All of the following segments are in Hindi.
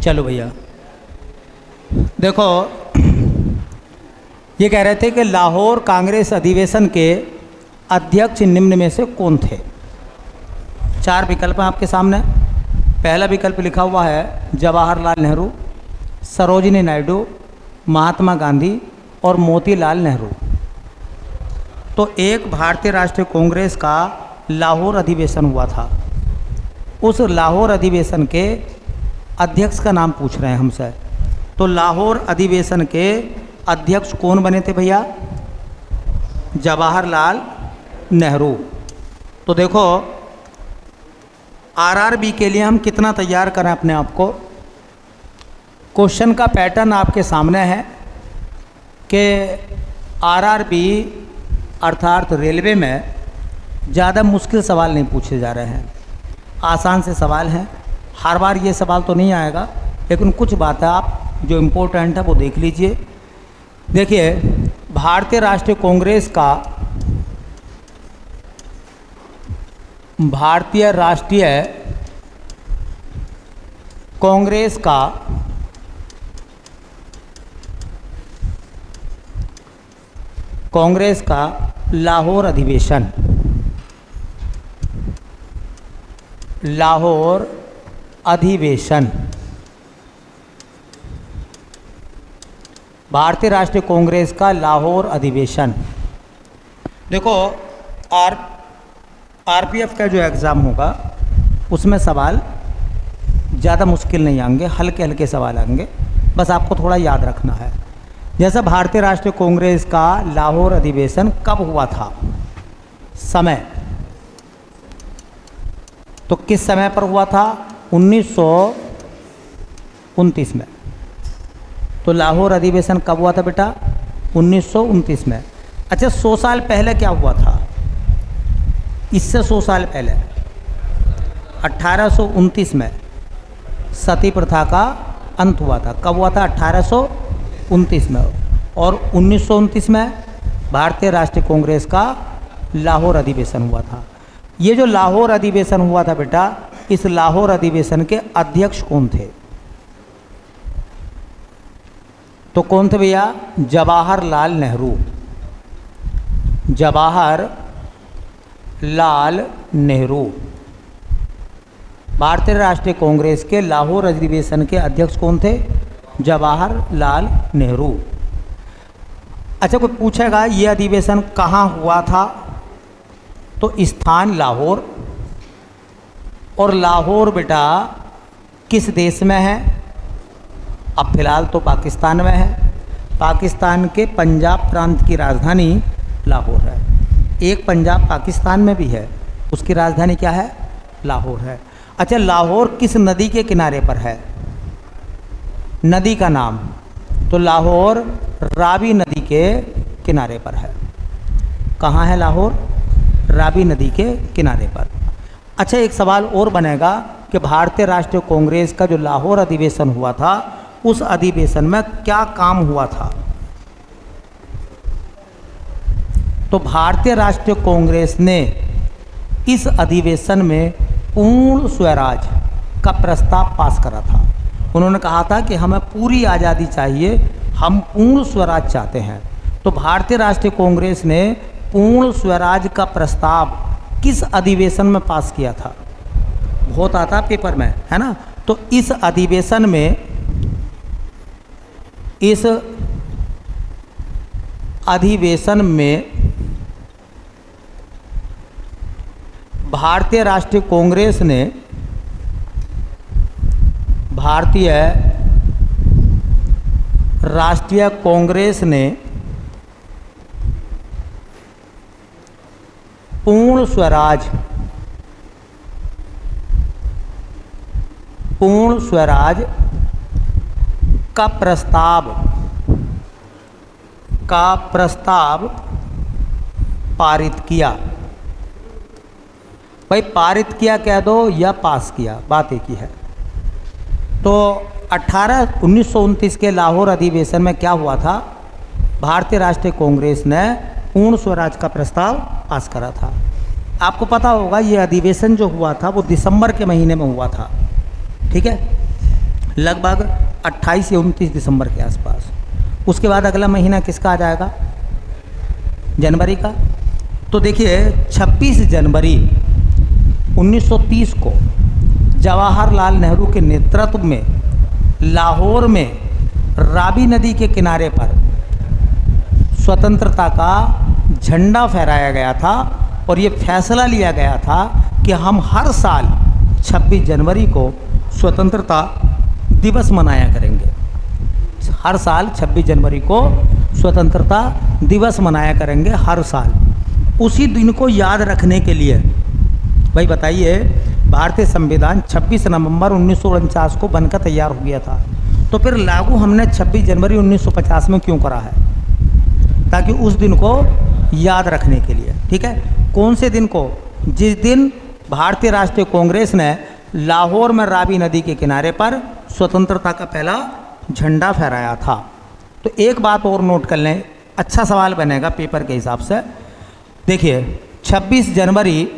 चलो भैया, देखो ये कह रहे थे कि लाहौर कांग्रेस अधिवेशन के अध्यक्ष निम्न में से कौन थे। 4 विकल्प हैं आपके सामने। पहला विकल्प लिखा हुआ है जवाहरलाल नेहरू, सरोजिनी नायडू, महात्मा गांधी और मोतीलाल नेहरू। तो एक भारतीय राष्ट्रीय कांग्रेस का लाहौर अधिवेशन हुआ था, उस लाहौर अधिवेशन के अध्यक्ष का नाम पूछ रहे हैं हमसे। तो लाहौर अधिवेशन के अध्यक्ष कौन बने थे भैया? जवाहरलाल नेहरू। तो देखो आरआरबी के लिए हम कितना तैयार करें अपने आप को। क्वेश्चन का पैटर्न आपके सामने है कि आरआरबी अर्थात रेलवे में ज़्यादा मुश्किल सवाल नहीं पूछे जा रहे हैं, आसान से सवाल हैं। हर बार ये सवाल तो नहीं आएगा, लेकिन कुछ बातें आप जो इम्पोर्टेंट है वो देख लीजिए। देखिए, भारतीय राष्ट्रीय कांग्रेस का भारतीय राष्ट्रीय कांग्रेस का लाहौर अधिवेशन, लाहौर अधिवेशन, भारतीय राष्ट्रीय कांग्रेस का लाहौर अधिवेशन। देखो आरपीएफ का जो एग्ज़ाम होगा उसमें सवाल ज़्यादा मुश्किल नहीं आएंगे, हल्के हल्के सवाल आएंगे, बस आपको थोड़ा याद रखना है। जैसे भारतीय राष्ट्रीय कांग्रेस का लाहौर अधिवेशन कब हुआ था, समय, तो किस समय पर हुआ था? 1929 में। तो लाहौर अधिवेशन कब हुआ था बेटा? 1929 में। अच्छा, 100 साल पहले क्या हुआ था? इससे 100 साल पहले 1829 में सती प्रथा का अंत हुआ था। कब हुआ था? 1829 में। और 1929 में भारतीय राष्ट्रीय कांग्रेस का लाहौर अधिवेशन हुआ था। ये जो लाहौर अधिवेशन हुआ था बेटा, इस लाहौर अधिवेशन के अध्यक्ष कौन थे? तो कौन थे भैया? जवाहरलाल नेहरू। जवाहरलाल नेहरू भारतीय राष्ट्रीय कांग्रेस के लाहौर अधिवेशन के अध्यक्ष कौन थे? जवाहरलाल नेहरू। अच्छा, कोई पूछेगा ये अधिवेशन कहाँ हुआ था? तो स्थान लाहौर, और लाहौर बेटा किस देश में है? अब फिलहाल तो पाकिस्तान में है। पाकिस्तान के पंजाब प्रांत की राजधानी लाहौर है। एक पंजाब पाकिस्तान में भी है, उसकी राजधानी क्या है? लाहौर है। अच्छा, लाहौर किस नदी के किनारे पर है? नदी का नाम, तो लाहौर रावी नदी के किनारे पर है। कहाँ है लाहौर? रावी नदी के किनारे पर। अच्छा, एक सवाल और बनेगा कि भारतीय राष्ट्रीय कांग्रेस का जो लाहौर अधिवेशन हुआ था, उस अधिवेशन में क्या काम हुआ था? तो भारतीय राष्ट्रीय कांग्रेस ने इस अधिवेशन में पूर्ण स्वराज का प्रस्ताव पास करा था। उन्होंने कहा था कि हमें पूरी आज़ादी चाहिए, हम पूर्ण स्वराज चाहते हैं। तो भारतीय राष्ट्रीय कांग्रेस ने पूर्ण स्वराज का प्रस्ताव किस अधिवेशन में पास किया था? बहुत आता पेपर में, है ना। तो इस अधिवेशन में भारतीय राष्ट्रीय कांग्रेस ने पूर्ण स्वराज का प्रस्ताव पारित किया। भाई पारित किया कह दो या पास किया, बात एक ही है। तो 1929 के लाहौर अधिवेशन में क्या हुआ था? भारतीय राष्ट्रीय कांग्रेस ने पूर्ण स्वराज का प्रस्ताव पास करा था। आपको पता होगा ये अधिवेशन जो हुआ था वो दिसंबर के महीने में हुआ था, ठीक है। लगभग 28 या 29 दिसंबर के आसपास। उसके बाद अगला महीना किसका आ जाएगा? जनवरी का। तो देखिए 26 जनवरी 1930 को जवाहरलाल नेहरू के नेतृत्व में लाहौर में रावी नदी के किनारे पर स्वतंत्रता का झंडा फहराया गया था और ये फैसला लिया गया था कि हम हर साल 26 जनवरी को स्वतंत्रता दिवस मनाया करेंगे। हर साल 26 जनवरी को स्वतंत्रता दिवस मनाया करेंगे हर साल। उसी दिन को याद रखने के लिए भाई बताइए, भारतीय संविधान 26 नवंबर 1949 को बनकर तैयार हो गया था, तो फिर लागू हमने 26 जनवरी 1950 में क्यों करा है? ताकि उस दिन को याद रखने के लिए। ठीक है, कौन से दिन को? जिस दिन भारतीय राष्ट्रीय कांग्रेस ने लाहौर में रावी नदी के किनारे पर स्वतंत्रता का पहला झंडा फहराया था। तो एक बात और नोट कर लें, अच्छा सवाल बनेगा पेपर के हिसाब से। देखिए 26 जनवरी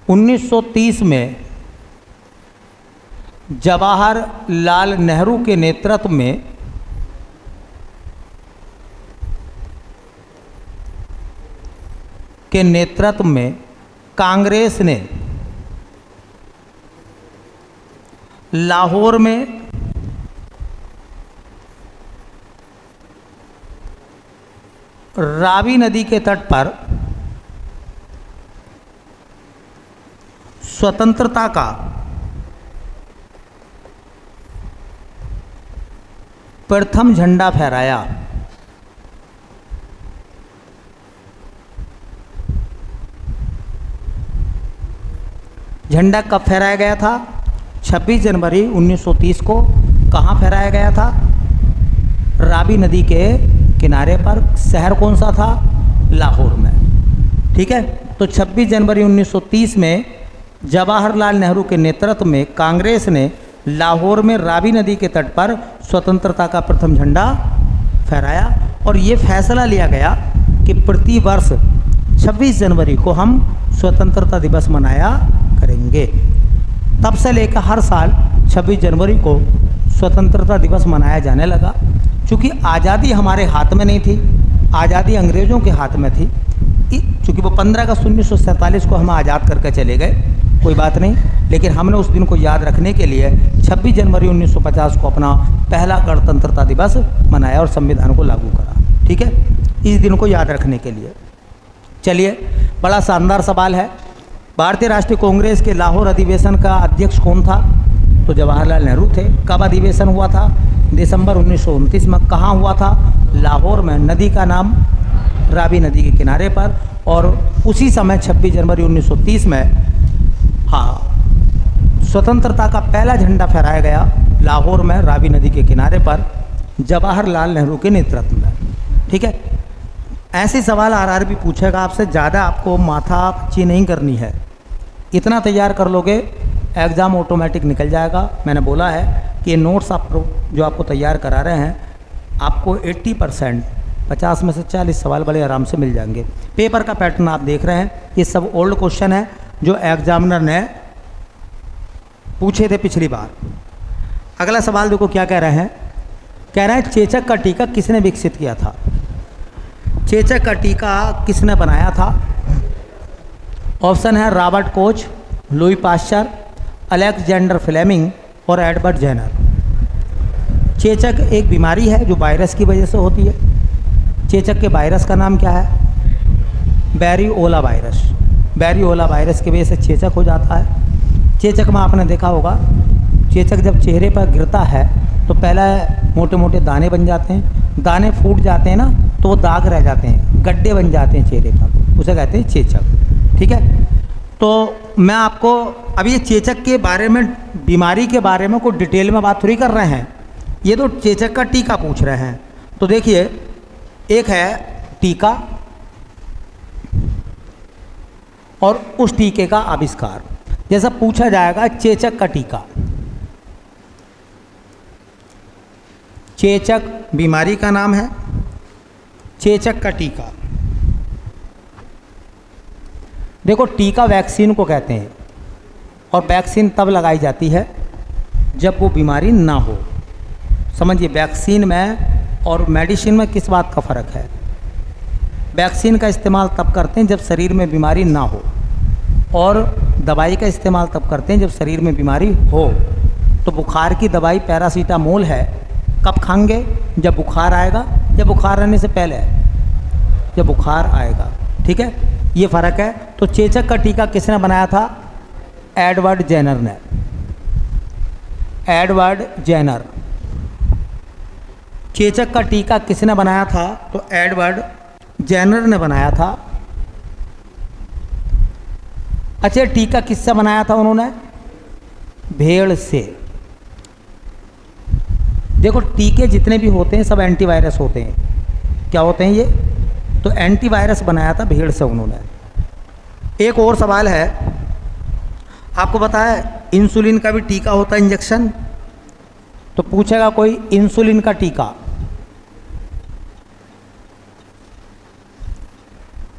1930 में जवाहरलाल नेहरू के नेतृत्व में कांग्रेस ने लाहौर में रावी नदी के तट पर स्वतंत्रता का प्रथम झंडा फहराया। झंडा कब फहराया गया था? 26 जनवरी 1930 को। कहाँ फहराया गया था? रावी नदी के किनारे पर। शहर कौन सा था? लाहौर में। ठीक है, तो 26 जनवरी 1930 में जवाहरलाल नेहरू के नेतृत्व में कांग्रेस ने लाहौर में रावी नदी के तट पर स्वतंत्रता का प्रथम झंडा फहराया और ये फैसला लिया गया कि प्रति वर्ष 26 जनवरी को हम स्वतंत्रता दिवस मनाया करेंगे। तब से लेकर हर साल 26 जनवरी को स्वतंत्रता दिवस मनाया जाने लगा। चूँकि आज़ादी हमारे हाथ में नहीं थी, आज़ादी अंग्रेज़ों के हाथ में थी। चूँकि वो 15 अगस्त 1947 को हम आज़ाद करके चले गए, कोई बात नहीं, लेकिन हमने उस दिन को याद रखने के लिए 26 जनवरी 1950 को अपना पहला गणतंत्रता दिवस मनाया और संविधान को लागू करा। ठीक है, इस दिन को याद रखने के लिए। चलिए, बड़ा शानदार सवाल है। भारतीय राष्ट्रीय कांग्रेस के लाहौर अधिवेशन का अध्यक्ष कौन था? तो जवाहरलाल नेहरू थे। कब अधिवेशन हुआ था? दिसंबर 1929 में। कहाँ हुआ था? लाहौर में। नदी का नाम रावी नदी के किनारे पर। और उसी समय 26 जनवरी 1930 में स्वतंत्रता का पहला झंडा फहराया गया लाहौर में रावी नदी के किनारे पर जवाहरलाल नेहरू के नेतृत्व में। ठीक है, ऐसे सवाल आरआरबी पूछेगा आपसे। ज़्यादा आपको माथापच्ची नहीं करनी है, इतना तैयार कर लोगे एग्ज़ाम ऑटोमेटिक निकल जाएगा। मैंने बोला है कि ये नोट्स आप जो आपको तैयार करा रहे हैं, आपको 80% 50 में से 40 सवाल बड़े आराम से मिल जाएंगे। पेपर का पैटर्न आप देख रहे हैं, ये सब ओल्ड क्वेश्चन है जो एग्जामिनर ने पूछे थे पिछली बार। अगला सवाल देखो क्या कह रहे हैं। कह रहे हैं चेचक का टीका किसने विकसित किया था? चेचक का टीका किसने बनाया था? ऑप्शन है Robert Koch, Louis Pasteur, Alexander Fleming और एडवर्ड जेनर। चेचक एक बीमारी है जो वायरस की वजह से होती है। चेचक के वायरस का नाम क्या है? बैरिओला वायरस। बैरिओला वायरस की वजह से चेचक हो जाता है। चेचक में आपने देखा होगा, चेचक जब चेहरे पर गिरता है तो पहले मोटे मोटे दाने बन जाते हैं, दाने फूट जाते हैं ना, तो वो दाग रह जाते हैं, गड्ढे बन जाते हैं चेहरे पर, उसे कहते हैं चेचक। ठीक है, तो मैं आपको अभी ये चेचक के बारे में, बीमारी के बारे में कोई डिटेल में बात थोड़ी कर रहे हैं, ये तो चेचक का टीका पूछ रहे हैं। तो देखिए, एक है टीका और उस टीके का आविष्कार। जैसा पूछा जाएगा चेचक का टीका, चेचक बीमारी का नाम है, चेचक का टीका। देखो, टीका वैक्सीन को कहते हैं और वैक्सीन तब लगाई जाती है जब वो बीमारी ना हो। समझिए, वैक्सीन में और मेडिसिन में किस बात का फ़र्क है। वैक्सीन का इस्तेमाल तब करते हैं जब शरीर में बीमारी ना हो, और दवाई का इस्तेमाल तब करते हैं जब शरीर में बीमारी हो। तो बुखार की दवाई पैरासीटामोल है, कब खाएंगे? जब बुखार आएगा, या बुखार आने से पहले? जब बुखार आएगा। ठीक है, ये फ़र्क है। तो चेचक का टीका किसने बनाया था? एडवर्ड जेनर ने। Edward Jenner. चेचक का टीका किसने बनाया था? तो एडवर्ड जेनर ने बनाया था। अच्छा, टीका किससे बनाया था उन्होंने? भेड़ से। देखो, टीके जितने भी होते हैं सब एंटीवायरस होते हैं। क्या होते हैं ये? तो एंटीवायरस बनाया था भेड़ से उन्होंने। एक और सवाल है, आपको पता है इंसुलिन का भी टीका होता है, इंजेक्शन। तो पूछेगा कोई, इंसुलिन का टीका,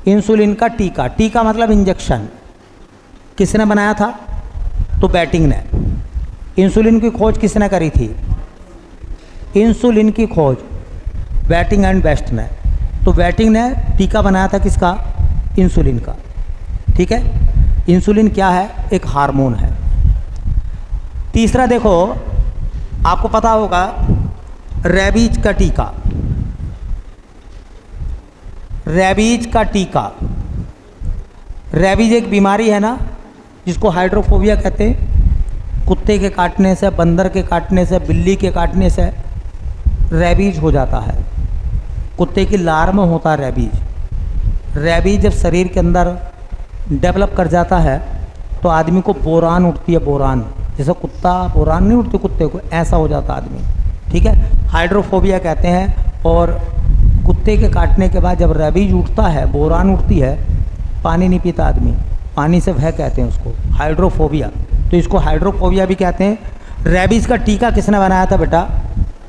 इंसुलिन का टीका, टीका मतलब इंजेक्शन, किसने बनाया था? तो बैटिंग ने। इंसुलिन की खोज किसने करी थी? इंसुलिन की खोज बैटिंग एंड बेस्ट ने। तो बैटिंग ने टीका बनाया था किसका? इंसुलिन का। ठीक है, इंसुलिन क्या है? एक हार्मोन है। तीसरा देखो, आपको पता होगा रेबीज का टीका। रेबीज का टीका, रेबीज एक बीमारी है ना जिसको हाइड्रोफोबिया कहते हैं। कुत्ते के काटने से, बंदर के काटने से, बिल्ली के काटने से रेबीज हो जाता है। कुत्ते की लार में होता है रेबीज। रेबीज जब शरीर के अंदर डेवलप कर जाता है तो आदमी को बोरान उठती है, बोरान, जैसे कुत्ता बोरान नहीं उठती कुत्ते को, ऐसा हो जाता आदमी। ठीक है, हाइड्रोफोबिया कहते हैं। और कुत्ते के काटने के बाद जब रेबीज उठता है, बोरान उठती है, पानी नहीं पीता आदमी, पानी से भय कहते हैं उसको, हाइड्रोफोबिया। तो इसको हाइड्रोफोबिया भी कहते हैं। रेबीज का टीका किसने बनाया था बेटा?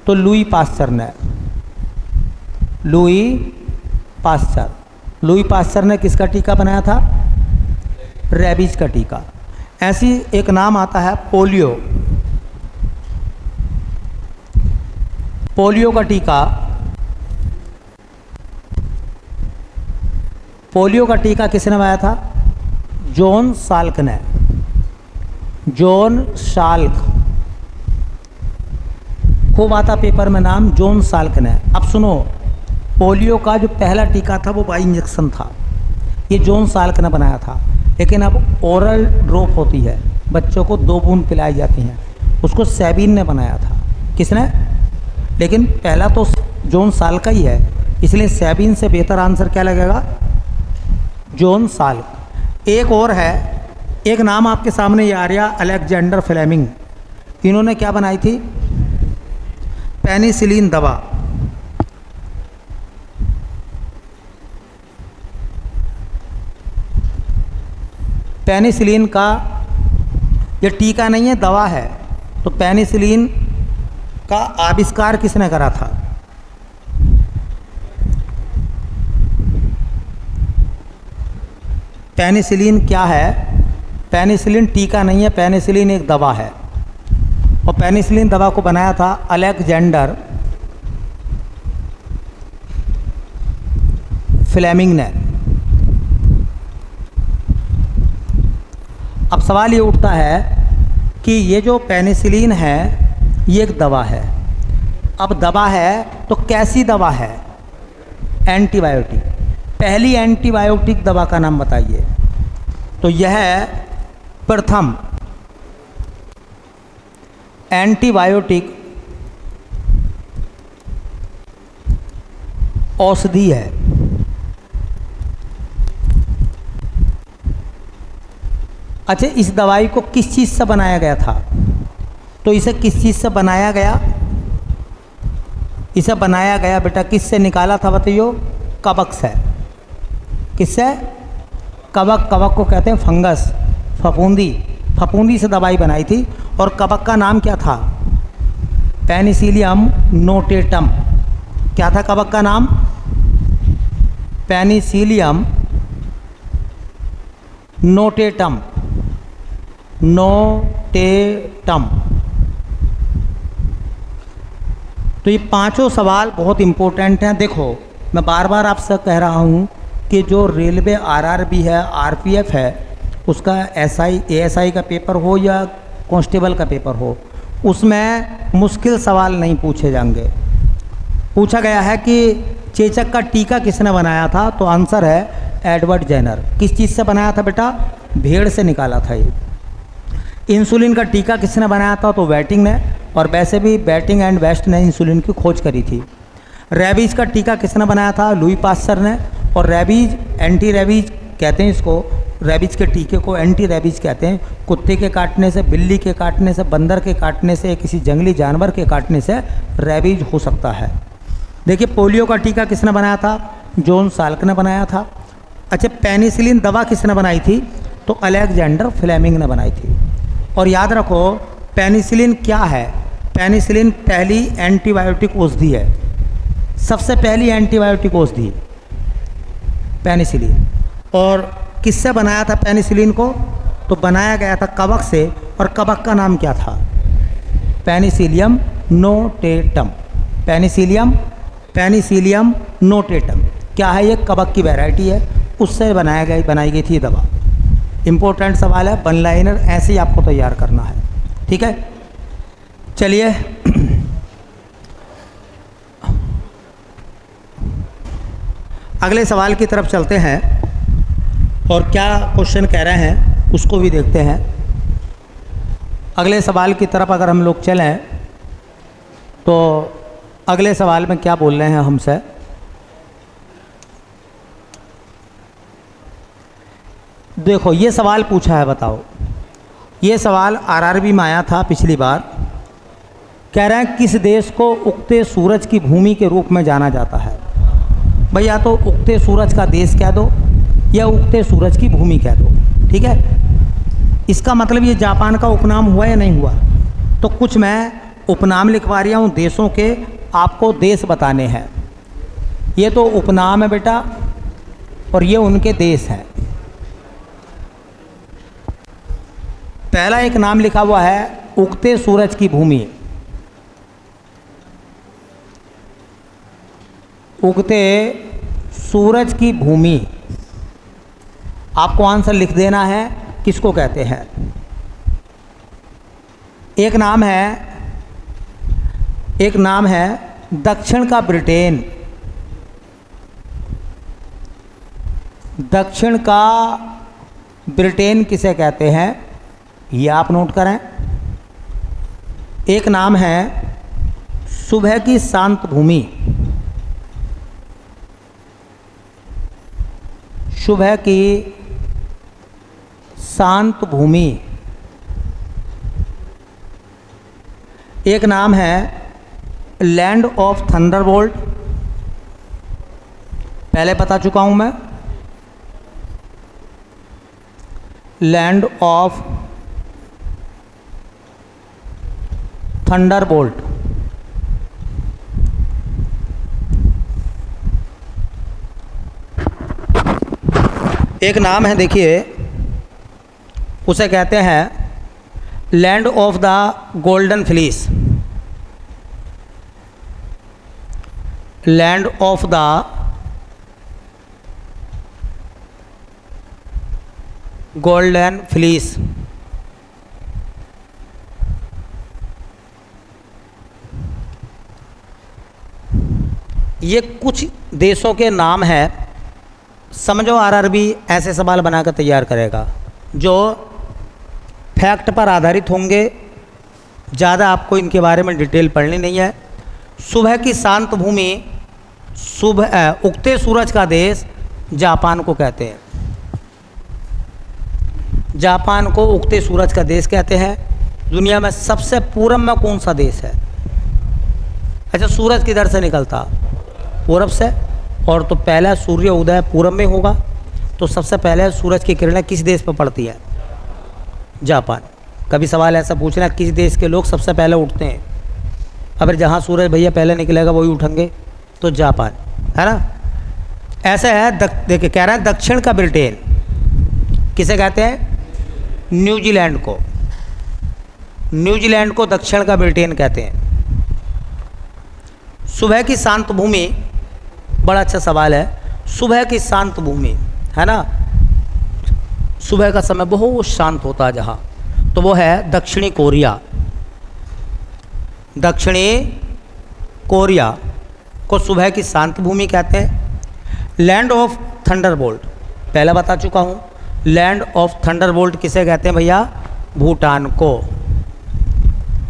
तो लुई पास्चर ने। Louis Pasteur. लुई पास्चर ने किसका टीका बनाया था? रेबीज का टीका। ऐसी एक नाम आता है पोलियो। पोलियो का टीका, पोलियो का टीका किसने बनाया था? जॉन साल्क ने। जॉन साल्क, खूब आता पेपर में नाम, जॉन साल्क ने। अब सुनो, पोलियो का जो पहला टीका था वो बाई इंजेक्शन था, ये जॉन साल्क ने बनाया था। लेकिन अब ओरल ड्रॉप होती है, बच्चों को 2 बूंद पिलाई जाती हैं, उसको सैबीन ने बनाया था। किसने? लेकिन पहला तो जॉन साल्क का ही है, इसलिए सैबीन से बेहतर आंसर क्या लगेगा? John Salk. एक और है, एक नाम आपके सामने ये आ रहा, अलेक्जेंडर फ्लेमिंग। इन्होंने क्या बनाई थी? पेनिसिलिन दवा। पेनिसिलिन का ये टीका नहीं है, दवा है। तो पेनिसिलिन का आविष्कार किसने करा था? पेनिसिलिन क्या है? पेनिसिलिन टीका नहीं है, पेनिसिलिन एक दवा है। और पेनिसिलिन दवा को बनाया था अलेक्जेंडर फ्लेमिंग ने। अब सवाल ये उठता है कि ये जो पेनिसिलिन है ये एक दवा है। अब दवा है तो कैसी दवा है? एंटीबायोटिक। पहली एंटीबायोटिक दवा का नाम बताइए। तो यह प्रथम एंटीबायोटिक औषधि है। अच्छा, इस दवाई को किस चीज़ से बनाया गया था? तो इसे किस चीज़ से बनाया गया? इसे बनाया गया बेटा किससे निकाला था बताइयो? कवक से। किससे? कवक। कवक को कहते हैं फंगस, फफूंदी। फफूंदी से दवाई बनाई थी। और कवक का नाम क्या था? Penicillium notatum. क्या था कवक का नाम? Penicillium notatum. नोटेटम। तो ये पांचों सवाल बहुत इम्पोर्टेंट हैं। देखो मैं बार बार आपसे कह रहा हूँ कि जो रेलवे आरआरबी है, आरपीएफ है, उसका एसआई एएसआई का पेपर हो या कांस्टेबल का पेपर हो, उसमें मुश्किल सवाल नहीं पूछे जाएंगे। पूछा गया है कि चेचक का टीका किसने बनाया था, तो आंसर है एडवर्ड जेनर। किस चीज़ से बनाया था बेटा? भेड़ से निकाला था ये। इंसुलिन का टीका किसने बनाया था, तो वेटिंग ने, और वैसे भी बैटिंग एंड वेस्ट ने इंसुलिन की खोज करी थी। रेबीज का टीका किसने बनाया था? लुई पास्चर ने। और रेबीज एंटी रेबीज कहते हैं इसको, रेबीज के टीके को एंटी रेबीज कहते हैं। कुत्ते के काटने से, बिल्ली के काटने से, बंदर के काटने से, किसी जंगली जानवर के काटने से रेबीज हो सकता है। देखिए पोलियो का टीका किसने बनाया था? जॉन साल्क ने बनाया था। अच्छा पेनिसिलिन दवा किसने बनाई थी? तो अलेक्जेंडर फ्लेमिंग ने बनाई थी। और याद रखो पेनिसिलिन क्या है? पेनिसिलिन पहली एंटीबायोटिक औषधि है, सबसे पहली एंटीबायोटिक औषधि पेनिसिलिन। और किससे बनाया था पेनिसिलिन को? तो बनाया गया था कवक से, और कवक का नाम क्या था? Penicillium notatum. पेनिसिलियम नोटेटम क्या है? ये कवक की वैरायटी है, उससे बनाई गई थी दवा। इम्पोर्टेंट सवाल है, वन लाइनर ऐसे ही आपको तैयार करना है, ठीक है। चलिए अगले सवाल की तरफ चलते हैं और क्या क्वेश्चन कह रहे हैं उसको भी देखते हैं। अगले सवाल की तरफ अगर हम लोग चलें तो अगले सवाल में क्या बोल रहे हैं हमसे? देखो ये सवाल पूछा है, बताओ। ये सवाल आरआरबी में आया था पिछली बार। कह रहे हैं किस देश को उगते सूरज की भूमि के रूप में जाना जाता है? भैया तो उगते सूरज का देश कह दो या उगते सूरज की भूमि कह दो, ठीक है। इसका मतलब ये जापान का उपनाम हुआ या नहीं हुआ? तो कुछ मैं उपनाम लिखवा रहा हूँ देशों के, आपको देश बताने हैं। ये तो उपनाम है बेटा और ये उनके देश हैं। पहला एक नाम लिखा हुआ है उगते सूरज की भूमि। उगते सूरज की भूमि, आपको आंसर लिख देना है किसको कहते हैं। एक नाम है दक्षिण का ब्रिटेन। दक्षिण का ब्रिटेन किसे कहते हैं, ये आप नोट करें। एक नाम है सुबह की शांत भूमि। सुबह की शांत भूमि। एक नाम है लैंड ऑफ थंडरबोल्ट, पहले बता चुका हूं मैं। Land of Thunderbolt. एक नाम है, देखिए उसे कहते हैं land of the golden fleece. Land of the golden fleece. ये कुछ देशों के नाम हैं। समझो आरआरबी ऐसे सवाल बनाकर तैयार करेगा जो फैक्ट पर आधारित होंगे, ज़्यादा आपको इनके बारे में डिटेल पढ़नी नहीं है। सुबह की शांत भूमि, सुबह उगते सूरज का देश जापान को कहते हैं। जापान को उगते सूरज का देश कहते हैं। दुनिया में सबसे पूरब में कौन सा देश है? अच्छा सूरज किधर से निकलता? पूरब से। और तो पहला सूर्य उदय पूरब में होगा, तो सबसे पहले सूरज की किरणें किस देश पर पड़ती है? जापान। कभी सवाल ऐसा पूछना किस देश के लोग सबसे पहले उठते हैं? अगर जहाँ सूरज भैया पहले निकलेगा वही उठेंगे, तो जापान, है ना। ऐसा है। देखिए कह रहा है दक्षिण का ब्रिटेन किसे कहते हैं? न्यूजीलैंड को। न्यूजीलैंड को दक्षिण का ब्रिटेन कहते हैं। सुबह की शांत भूमि, बड़ा अच्छा सवाल है। सुबह की शांत भूमि है ना, सुबह का समय बहुत शांत होता है जहाँ, तो वो है दक्षिणी कोरिया। दक्षिणी कोरिया को सुबह की शांत भूमि कहते हैं। लैंड ऑफ थंडरबोल्ट, पहले बता चुका हूँ। लैंड ऑफ थंडरबोल्ट किसे कहते हैं भैया? भूटान को।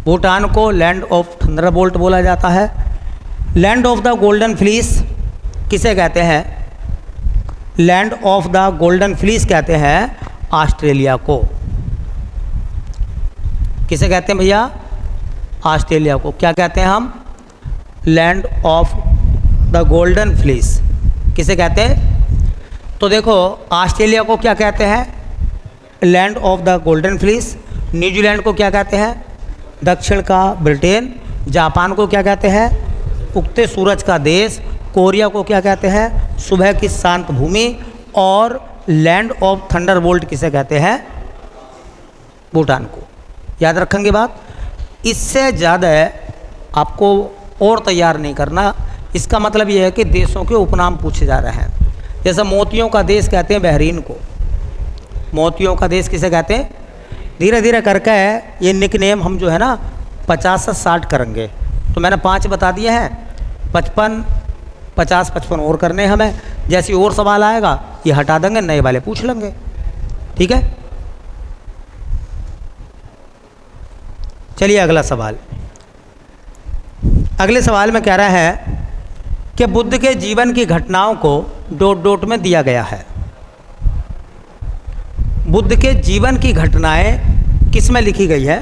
भूटान को लैंड ऑफ थंडरबोल्ट बोला जाता है। Land of the golden fleece किसे कहते हैं? Land of the golden fleece कहते हैं ऑस्ट्रेलिया को। किसे कहते हैं भैया? ऑस्ट्रेलिया को। क्या कहते हैं हम? Land of the golden fleece किसे कहते हैं? तो देखो, ऑस्ट्रेलिया को क्या कहते हैं? Land of the golden fleece. New Zealand को क्या कहते हैं? दक्षिण का ब्रिटेन। जापान को क्या कहते हैं? उगते सूरज का देश। कोरिया को क्या कहते हैं? सुबह की शांत भूमि। और लैंड ऑफ थंडरबोल्ट किसे कहते हैं? भूटान को। याद रखेंगे बात। इससे ज़्यादा आपको और तैयार नहीं करना। इसका मतलब यह है कि देशों के उपनाम पूछे जा रहे हैं। जैसे मोतियों का देश कहते हैं बहरीन को। मोतियों का देश किसे कहते हैं? धीरे धीरे करके ये निक नेम हम जो है ना 50 से 60 करेंगे। तो मैंने 5 बता दिए हैं, 55, 50, 55 और करने हमें। जैसे और सवाल आएगा ये हटा देंगे, नए वाले पूछ लेंगे। ठीक है, चलिए अगला सवाल। अगले सवाल में कह रहा है कि बुद्ध के जीवन की घटनाओं को डॉट डॉट में दिया गया है। बुद्ध के जीवन की घटनाएं किस में लिखी गई है?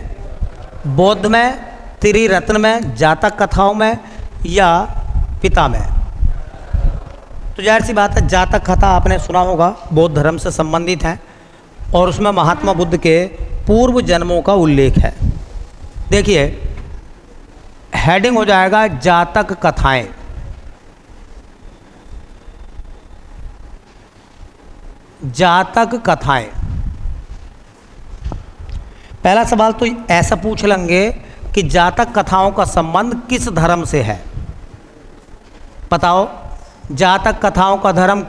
बौद्ध में, त्रिरत्न में, जातक कथाओं में या पिता में? तो जाहिर सी बात है, जातक कथा आपने सुना होगा, बौद्ध धर्म से संबंधित है और उसमें महात्मा बुद्ध के पूर्व जन्मों का उल्लेख है। देखिए, हेडिंग हो जाएगा जातक कथाएं। जातक कथाएं। पहला सवाल तो ऐसा पूछ लेंगे कि जातक कथाओं का संबंध किस धर्म से है? बताओ, जातक कथाओं का धर्म,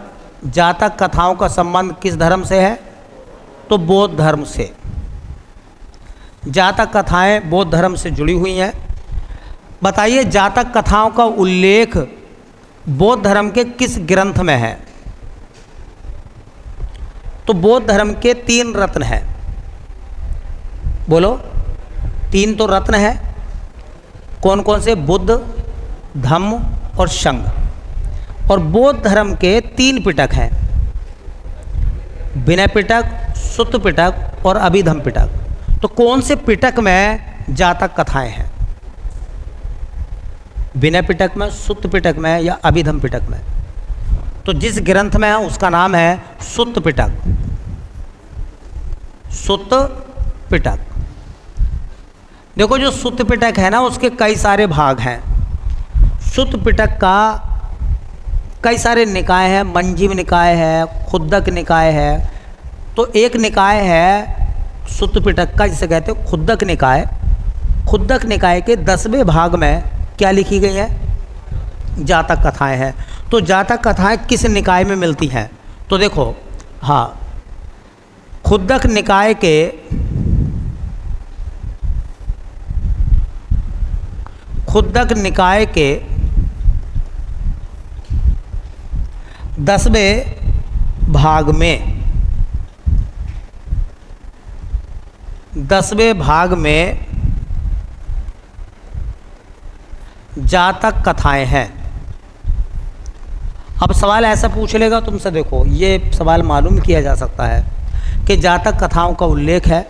जातक कथाओं का संबंध किस धर्म से है? तो बौद्ध धर्म से। जातक कथाएं बौद्ध धर्म से जुड़ी हुई हैं। बताइए, जातक कथाओं का उल्लेख बौद्ध धर्म के किस ग्रंथ में है? तो बौद्ध धर्म के 3 रत्न हैं। बोलो, 3 तो रत्न है। कौन कौन से? बुद्ध, धम्म और संघ। और बौद्ध धर्म के 3 पिटक हैं, विनय पिटक, सुत्त पिटक और अभिधम्म पिटक। तो कौन से पिटक में जातक कथाएं हैं? विनय पिटक में, सुत्त पिटक में या अभिधम्म पिटक में? तो जिस ग्रंथ में है उसका नाम है सुत्त पिटक। सुत्त पिटक। देखो, जो सुत्त पिटक है ना, उसके कई सारे भाग हैं। सुत्त पिटक का कई सारे निकाय हैं। मंजीव निकाय है, खुद्दक निकाय है। तो एक निकाय है सुत्त पिटक का, जिसे कहते हैं खुद्दक निकाय। खुद्दक निकाय के 10वें भाग में क्या लिखी गई है? जातक कथाएं हैं। तो जातक कथाएं किस निकाय में मिलती हैं? तो देखो, हाँ, खुद्दक निकाय के खुद्दक निकाय के 10वें भाग में 10वें भाग में जातक कथाएं हैं। अब सवाल ऐसा पूछ लेगा तुमसे, देखो ये सवाल मालूम किया जा सकता है कि जातक कथाओं का उल्लेख है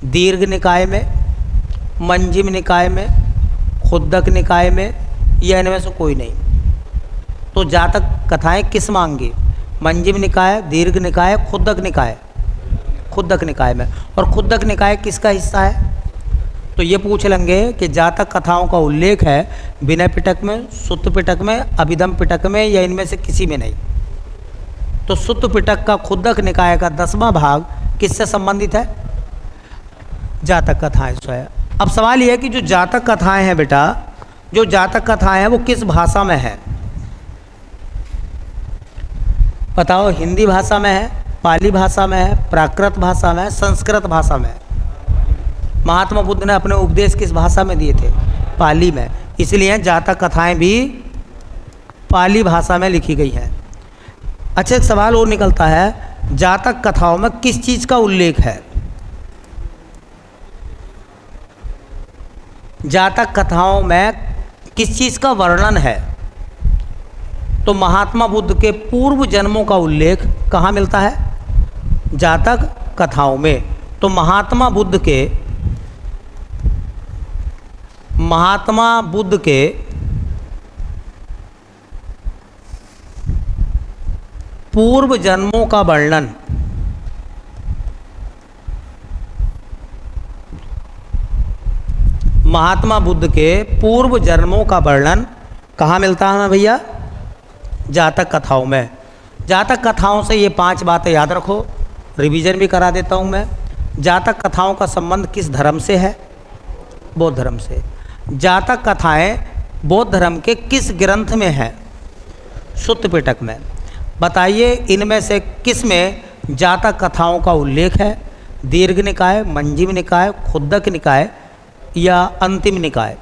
दीर्घ निकाय में, मंजिम निकाय में, खुद्दक निकाय में, या इनमें से कोई नहीं। तो जातक कथाएं किस मांगी? मंजिम निकाय, दीर्घ निकाय, खुद्दक निकाय। खुद्दक निकाय में। और खुद्दक निकाय किसका हिस्सा है? तो ये पूछ लेंगे कि जातक कथाओं का उल्लेख है विनय पिटक में, सुत्त पिटक में, अभिधम्म पिटक में या इनमें से किसी में नहीं। तो सुत्त पिटक का खुद्दक निकाय का 10वां भाग किससे संबंधित है? जातक कथाएं से है। अब सवाल यह है कि जो जातक कथाएं हैं बेटा, जो जातक कथाएं हैं वो किस भाषा में है? बताओ, हिंदी भाषा में है, पाली भाषा में है, प्राकृत भाषा में है, संस्कृत भाषा में है? महात्मा बुद्ध ने अपने उपदेश किस भाषा में दिए थे? पाली में। इसलिए जातक कथाएं भी पाली भाषा में लिखी गई हैं। अच्छा, एक सवाल और निकलता है, जातक कथाओं में किस चीज़ का उल्लेख है? जातक कथाओं में किस चीज़ का वर्णन है? तो महात्मा बुद्ध के पूर्व जन्मों का उल्लेख कहाँ मिलता है? जातक कथाओं में। तो महात्मा बुद्ध के पूर्व जन्मों का वर्णन कहाँ मिलता है भैया? जातक कथाओं में। जातक कथाओं से ये 5 बातें याद रखो, रिवीजन भी करा देता हूँ मैं। जातक कथाओं का संबंध किस धर्म से है? बौद्ध धर्म से। जातक कथाएं बौद्ध धर्म के किस ग्रंथ में है? सुत्त पिटक में। बताइए, इनमें से किस में जातक कथाओं का उल्लेख है? दीर्घ निकाय, मंजीव निकाय, खुद्दक निकाय या अंतिम निकाय?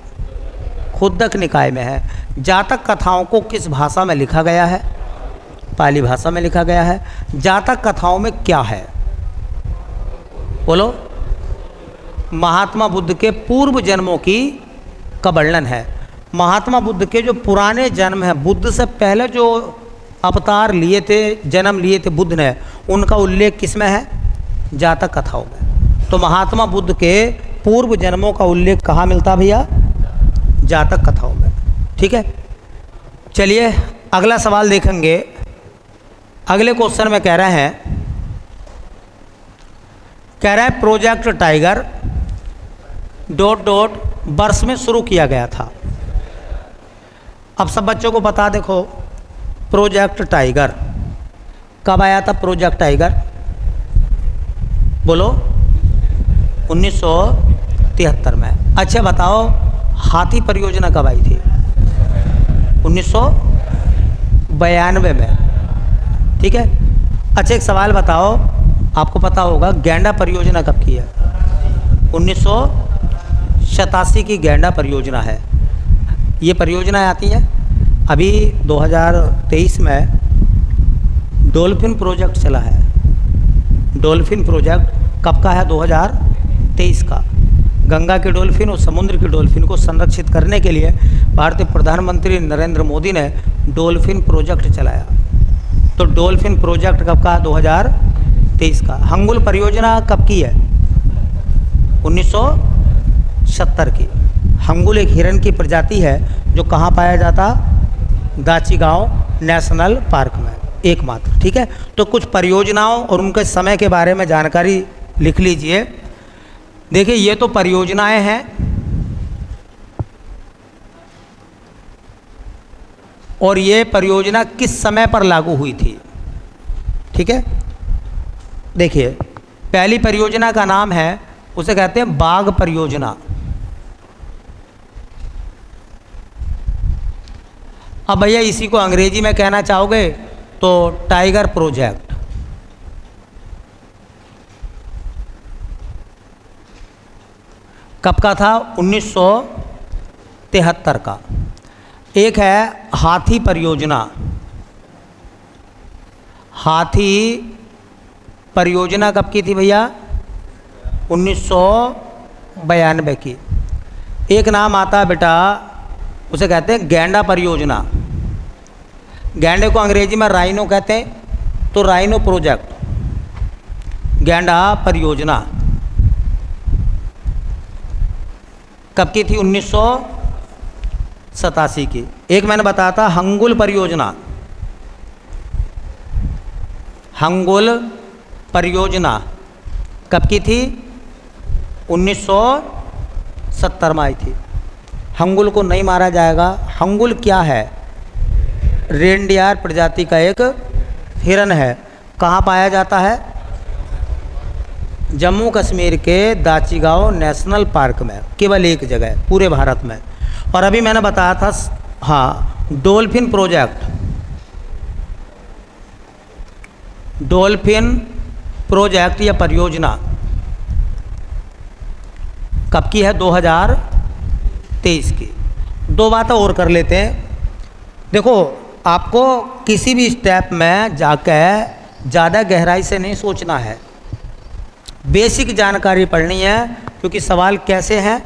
खुद्दक निकाय में है। जातक कथाओं को किस भाषा में लिखा गया है? पाली भाषा में लिखा गया है। जातक कथाओं में क्या है? बोलो। महात्मा बुद्ध के पूर्व जन्मों का वर्णन है। महात्मा बुद्ध के जो पुराने जन्म हैं, बुद्ध से पहले जो अवतार लिए थे, जन्म लिए थे बुद्ध ने, उनका उल्लेख किस में है? जातक कथाओं में। तो महात्मा बुद्ध के पूर्व जन्मों का उल्लेख कहाँ मिलता भैया? जातक कथाओं में। ठीक है, चलिए अगला सवाल देखेंगे। अगले क्वेश्चन में कह रहे हैं प्रोजेक्ट टाइगर ... वर्ष में शुरू किया गया था। अब सब बच्चों को बता, देखो प्रोजेक्ट टाइगर कब आया था? प्रोजेक्ट टाइगर बोलो। 1973 में। अच्छा बताओ, हाथी परियोजना कब आई थी? 1992 में। ठीक है। अच्छा, एक सवाल बताओ, आपको पता होगा गैंडा परियोजना कब की है? 1987 की गैंडा परियोजना है। ये परियोजना आती है। अभी 2023 में डॉल्फिन प्रोजेक्ट चला है। डॉल्फिन प्रोजेक्ट कब का है? 2023 का। गंगा के डॉल्फिन और समुद्र के डॉल्फिन को संरक्षित करने के लिए भारतीय प्रधानमंत्री नरेंद्र मोदी ने डॉल्फिन प्रोजेक्ट चलाया। तो डॉल्फिन प्रोजेक्ट कब का? 2023 का। हंगुल परियोजना कब की है? 1970 की। हंगुल एक हिरन की प्रजाति है जो कहाँ पाया जाता? दाचीगांव नेशनल पार्क में एकमात्र। ठीक है। तो कुछ परियोजनाओं और उनके समय के बारे में जानकारी लिख लीजिए। देखिए, ये तो परियोजनाएं हैं और ये परियोजना किस समय पर लागू हुई थी? ठीक है। देखिए, पहली परियोजना का नाम है, उसे कहते हैं बाघ परियोजना। अब भैया इसी को अंग्रेजी में कहना चाहोगे तो टाइगर प्रोजेक्ट। कब का था? 1973 का। एक है हाथी परियोजना। हाथी परियोजना कब की थी भैया? 1992 की। एक नाम आता है बेटा, उसे कहते हैं गैंडा परियोजना। गैंडे को अंग्रेजी में राइनो कहते हैं, तो राइनो प्रोजेक्ट, गैंडा परियोजना कब की थी? 1987 की। एक मैंने बताया था हंगुल परियोजना। हंगुल परियोजना कब की थी? 1970 में आई थी। हंगुल को नहीं मारा जाएगा। हंगुल क्या है? रेनडियर प्रजाति का एक हिरन है। कहाँ पाया जाता है? जम्मू कश्मीर के दाचीगांव नेशनल पार्क में। केवल एक जगह पूरे भारत में। और अभी मैंने बताया था, हाँ, डोल्फिन प्रोजेक्ट, डोल्फिन प्रोजेक्ट या परियोजना कब की है? 2023 की। दो बातें और कर लेते हैं। देखो, आपको किसी भी स्टेप में जाकर ज़्यादा गहराई से नहीं सोचना है, बेसिक जानकारी पढ़नी है, क्योंकि सवाल कैसे हैं?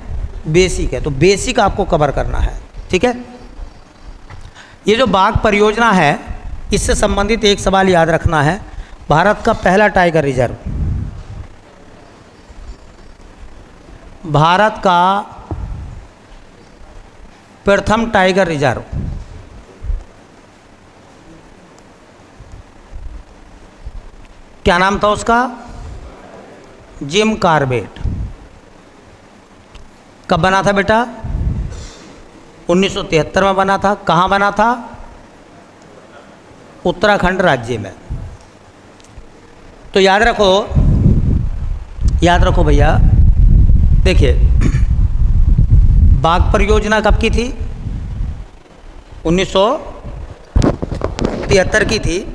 बेसिक है, तो बेसिक आपको कवर करना है, ठीक है। ये जो बाघ परियोजना है, इससे संबंधित एक सवाल याद रखना है। भारत का पहला टाइगर रिजर्व, भारत का प्रथम टाइगर रिजर्व क्या नाम था उसका? Jim Corbett. कब बना था बेटा? 1973 में बना था। कहाँ बना था? उत्तराखंड राज्य में। तो याद रखो भैया, देखिए, बाघ परियोजना कब की थी? 1973 की थी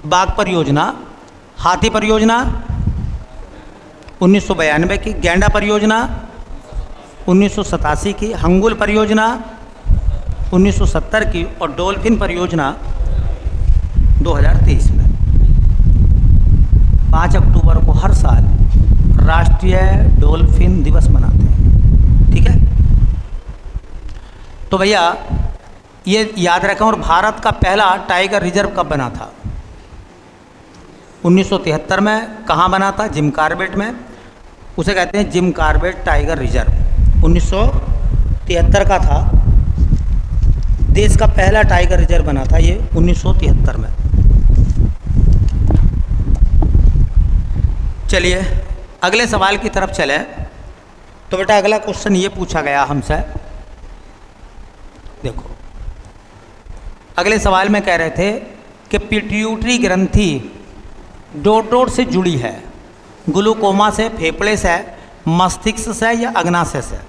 बाघ परियोजना। हाथी परियोजना 1992 की, गैंडा परियोजना 1987 की, हंगुल परियोजना 1970 की, और डॉल्फिन परियोजना 2023 में। 5 अक्टूबर को हर साल राष्ट्रीय डॉल्फिन दिवस मनाते हैं, ठीक है। तो भैया ये याद रखें। और भारत का पहला टाइगर रिजर्व कब बना था? 1973 में। कहाँ बना था? जिम कॉर्बेट में। उसे कहते हैं जिम कॉर्बेट टाइगर रिजर्व। 1973 का था। देश का पहला टाइगर रिजर्व बना था ये 1973 में। चलिए अगले सवाल की तरफ चले। तो बेटा अगला क्वेश्चन ये पूछा गया हमसे, देखो अगले सवाल में कह रहे थे कि पिट्यूटरी ग्रंथि डोट से जुड़ी है, ग्लूकोमा से, फेफड़े से, मस्तिष्क से या अग्नाशय से?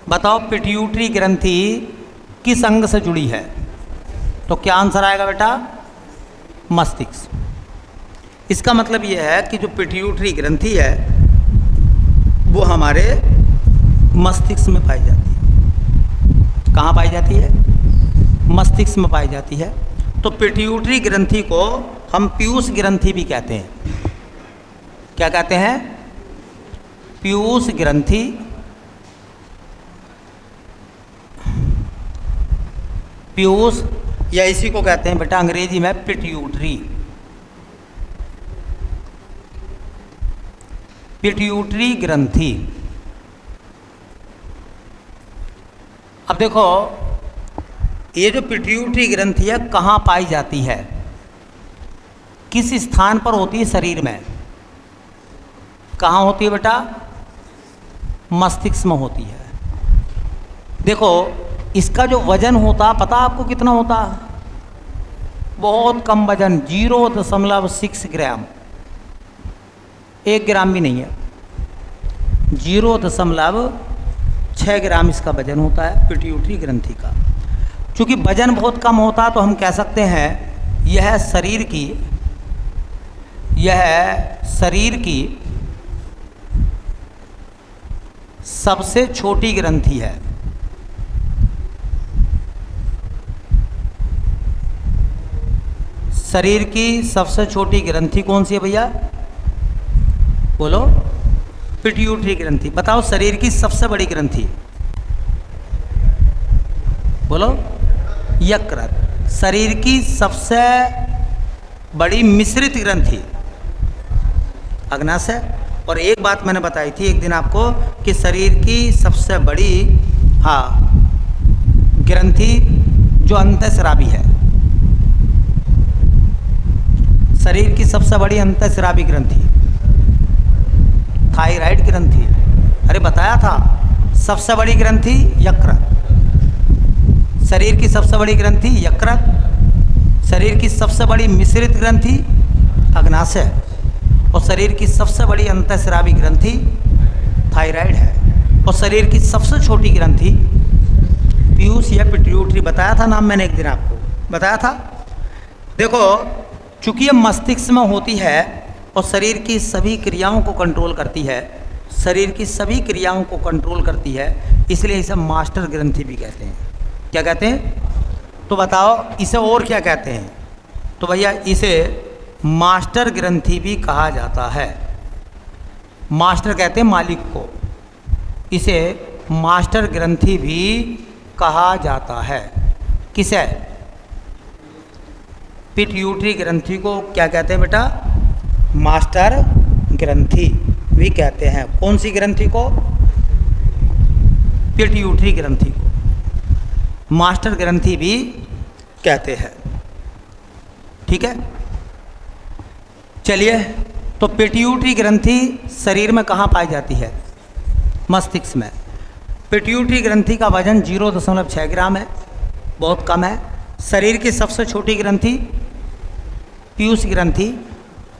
बताओ पिट्यूटरी ग्रंथि किस अंग से जुड़ी है? तो क्या आंसर आएगा बेटा? मस्तिष्क। इसका मतलब यह है कि जो पिट्यूटरी ग्रंथि है वो हमारे मस्तिष्क में पाई जाती है। कहाँ पाई जाती है? मस्तिष्क में पाई जाती है। तो पिट्यूटरी ग्रंथि को हम पीयूष ग्रंथि भी कहते हैं। क्या कहते हैं? पीयूष ग्रंथि। पीयूष, या इसी को कहते हैं बेटा अंग्रेजी में पिट्यूटरी। पिट्यूटरी ग्रंथि। अब देखो ये जो पिट्यूटरी ग्रंथि है कहाँ पाई जाती है? किस स्थान पर होती है शरीर में? कहाँ होती है बेटा? मस्तिष्क में होती है। देखो इसका जो वजन होता, पता आपको कितना होता? बहुत कम वजन, 0.6 ग्राम, 1 ग्राम भी नहीं है, 0.6 ग्राम इसका वजन होता है पिट्यूटरी ग्रंथि का। चूँकि वजन बहुत कम होता है तो हम कह सकते हैं यह शरीर की सबसे छोटी ग्रंथि है। शरीर की सबसे छोटी ग्रंथि कौन सी है भैया? बोलो। पिट्यूटरी ग्रंथि। बताओ शरीर की सबसे बड़ी ग्रंथि? बोलो। यकृत। शरीर की सबसे बड़ी मिश्रित ग्रंथि अग्नाशय। और एक बात मैंने बताई थी एक दिन आपको कि शरीर की सबसे बड़ी ग्रंथि जो अंतःस्रावी है, शरीर की सबसे बड़ी अंतःस्रावी ग्रंथि थायराइड ग्रंथि। अरे बताया था, सबसे बड़ी ग्रंथि यकृत, शरीर की सबसे बड़ी ग्रंथि यकृत, शरीर की सबसे बड़ी मिश्रित ग्रंथि अग्नाशय, और शरीर की सबसे बड़ी अंतःस्रावी ग्रंथि थायराइड है। और शरीर की सबसे छोटी ग्रंथि पीयूष या पिट्यूटरी, बताया था नाम मैंने एक दिन आपको बताया था। देखो चूंकि ये मस्तिष्क में होती है और शरीर की सभी क्रियाओं को कंट्रोल करती है, शरीर की सभी क्रियाओं को कंट्रोल करती है, इसलिए इसे मास्टर ग्रंथि भी कहते हैं। क्या कहते हैं? तो बताओ इसे और क्या कहते हैं? तो भैया इसे मास्टर ग्रंथि भी कहा जाता है। मास्टर कहते हैं मालिक को, इसे मास्टर ग्रंथि भी कहा जाता है। किसे? पिट्यूटरी ग्रंथि को क्या कहते हैं बेटा? मास्टर ग्रंथि भी कहते हैं। कौन सी ग्रंथि को? पिट्यूटरी ग्रंथि को मास्टर ग्रंथि भी कहते हैं। ठीक है, चलिए। तो पिट्यूटरी ग्रंथि शरीर में कहाँ पाई जाती है? मस्तिष्क में। पिट्यूटरी ग्रंथि का वजन 0.6 ग्राम है, बहुत कम है। शरीर की सबसे छोटी ग्रंथि पीयूष ग्रंथि,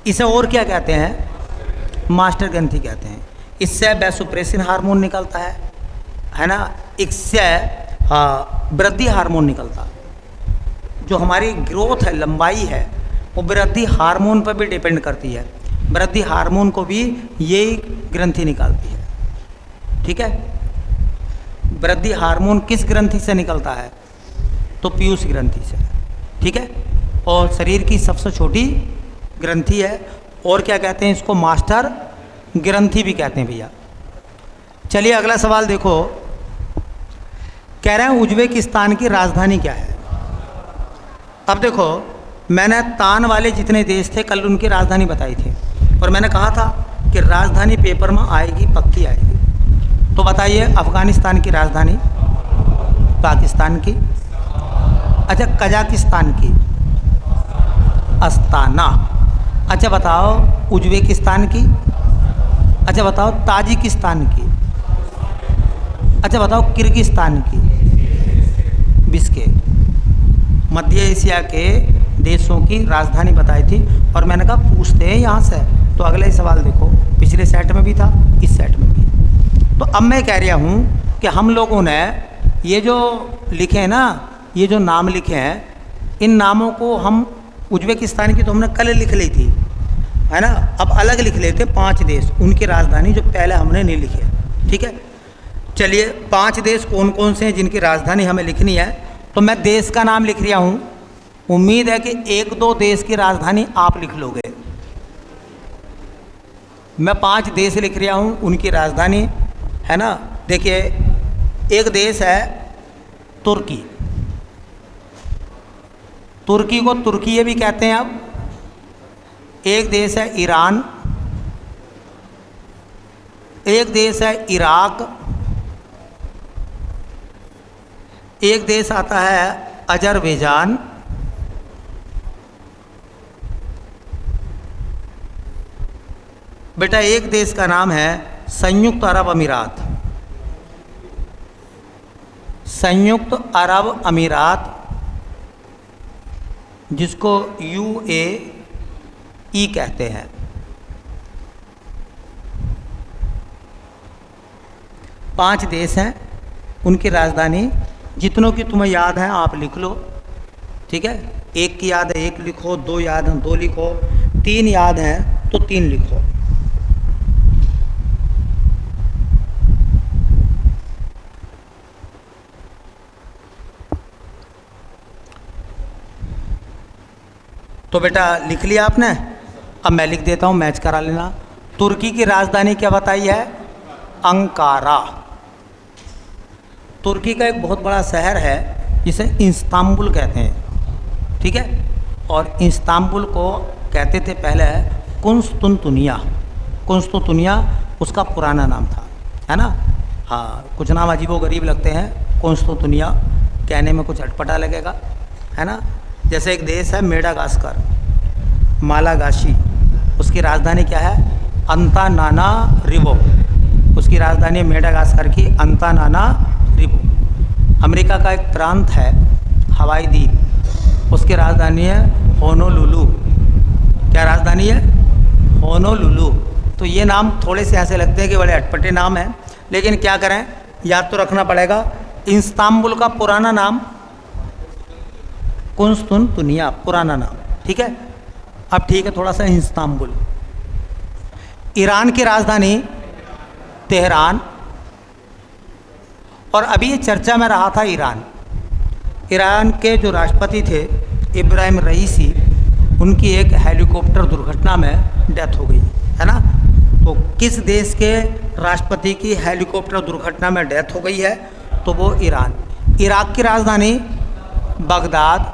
इसे और क्या कहते हैं? मास्टर ग्रंथि कहते हैं। इससे वैसोप्रेसिन हार्मोन निकलता है ना, इससे वृद्धि हार्मोन निकलता है। जो हमारी ग्रोथ है, लंबाई है, वो वृद्धि हार्मोन पर भी डिपेंड करती है। वृद्धि हार्मोन को भी ये ग्रंथि निकालती है। ठीक है, वृद्धि हार्मोन किस ग्रंथि से निकलता है? तो पीयूष ग्रंथि से। ठीक है, और शरीर की सबसे छोटी ग्रंथि है। और क्या कहते हैं इसको? मास्टर ग्रंथि भी कहते हैं भैया। चलिए अगला सवाल देखो, कह रहे हैं उज्बेकिस्तान की राजधानी क्या है? अब देखो मैंने तान वाले जितने देश थे कल उनकी राजधानी बताई थी, और मैंने कहा था कि राजधानी पेपर में आएगी, पक्की आएगी। तो बताइए अफगानिस्तान की राजधानी, पाकिस्तान की, अच्छा कजाकिस्तान की अस्ताना, अच्छा बताओ उज्बेकिस्तान की, अच्छा बताओ ताजिकिस्तान की, अच्छा बताओ किर्गिस्तान की, बिश्केक। मध्य एशिया के देशों की राजधानी बताई थी, और मैंने कहा पूछते हैं यहाँ से। तो अगला ही सवाल देखो, पिछले सेट में भी था, इस सेट में भी। तो अब मैं कह रहा हूँ कि हम लोगों ने ये जो लिखे हैं ना, ये जो नाम लिखे हैं, इन नामों को हम उज्बेकिस्तान की तो हमने कल लिख ली थी, है ना। अब अलग लिख लेते 5 देश, उनकी राजधानी जो पहले हमने नहीं लिखे। ठीक है, चलिए 5 देश कौन कौन से हैं जिनकी राजधानी हमें लिखनी है। तो मैं देश का नाम लिख रहा हूँ, उम्मीद है कि 1-2 देश की राजधानी आप लिख लोगे। मैं 5 देश लिख रहा हूँ, उनकी राजधानी, है ना। देखिए एक देश है तुर्की, तुर्की को तुर्की भी कहते हैं। अब एक देश है ईरान, एक देश है इराक, एक देश आता है अजरबैजान, बेटा एक देश का नाम है संयुक्त अरब अमीरात, संयुक्त अरब अमीरात, जिसको UAE कहते हैं। पांच देश हैं, उनकी राजधानी जितनों की तुम्हें याद है आप लिख लो। ठीक है, एक की याद है एक लिखो, 2 याद हैं 2 लिखो, 3 याद हैं तो 3 लिखो। तो बेटा लिख लिया आपने। अब मैं लिख देता हूँ, मैच करा लेना। तुर्की की राजधानी क्या बताई है? अंकारा। तुर्की का एक बहुत बड़ा शहर है जिसे इस्तांबुल कहते हैं। ठीक है, और इस्तांबुल को कहते थे पहले कुंस्तुनतुनिया। कुंस्तुनतुनिया उसका पुराना नाम था, है ना। हाँ, कुछ नाम अजीबोगरीब लगते हैं। कुंस्तुनतुनिया कहने में कुछ अटपटा लगेगा, है ना। जैसे एक देश है मेडागास्कर, मालागाशी, उसकी राजधानी क्या है? अंतानानारिवो। उसकी राजधानी मेडागास्कर की अंतानानारिवो। अमेरिका का एक प्रांत है हवाई द्वीप, उसकी राजधानी है होनोलुलु। क्या राजधानी है? होनोलुलु। तो ये नाम थोड़े से ऐसे लगते हैं कि बड़े अटपटे नाम हैं, लेकिन क्या करें, याद तो रखना पड़ेगा। इस्तांबुल का पुराना नाम कुंस्तुनतुनिया, पुराना नाम, ठीक है। अब ठीक है, थोड़ा सा इस्तांबुल। ईरान की राजधानी तेहरान। और अभी ये चर्चा में रहा था ईरान। ईरान के जो राष्ट्रपति थे इब्राहिम रईसी, उनकी एक हेलीकॉप्टर दुर्घटना में डेथ हो गई, है ना। तो किस देश के राष्ट्रपति की हेलीकॉप्टर दुर्घटना में डेथ हो गई है? तो वो ईरान। इराक की राजधानी बगदाद।